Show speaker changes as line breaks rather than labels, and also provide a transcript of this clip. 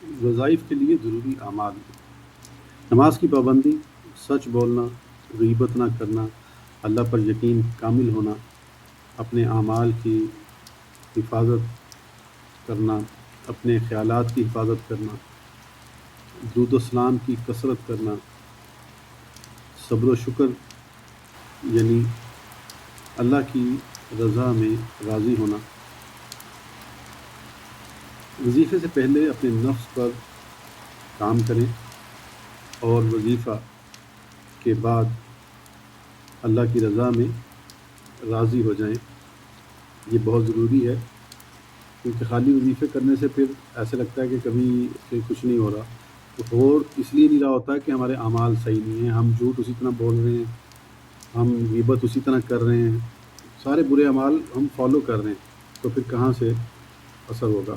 وظائف کے لیے ضروری اعمال: نماز کی پابندی، سچ بولنا، غیبت نہ کرنا، اللہ پر یقین کامل ہونا، اپنے اعمال کی حفاظت کرنا، اپنے خیالات کی حفاظت کرنا، درود و سلام کی کثرت کرنا، صبر و شکر یعنی اللہ کی رضا میں راضی ہونا۔ وظیفے سے پہلے اپنے نفس پر کام کریں اور وظیفہ کے بعد اللہ کی رضا میں راضی ہو جائیں۔ یہ بہت ضروری ہے، کیونکہ خالی وظیفے کرنے سے پھر ایسے لگتا ہے کہ کبھی کہ کچھ نہیں ہو رہا، تو ہو اس لیے نہیں رہا ہوتا ہے کہ ہمارے اعمال صحیح نہیں ہیں، ہم جھوٹ اسی طرح بول رہے ہیں، ہم غیبت اسی طرح کر رہے ہیں، سارے برے اعمال ہم فالو کر رہے ہیں، تو پھر کہاں سے اثر ہوگا۔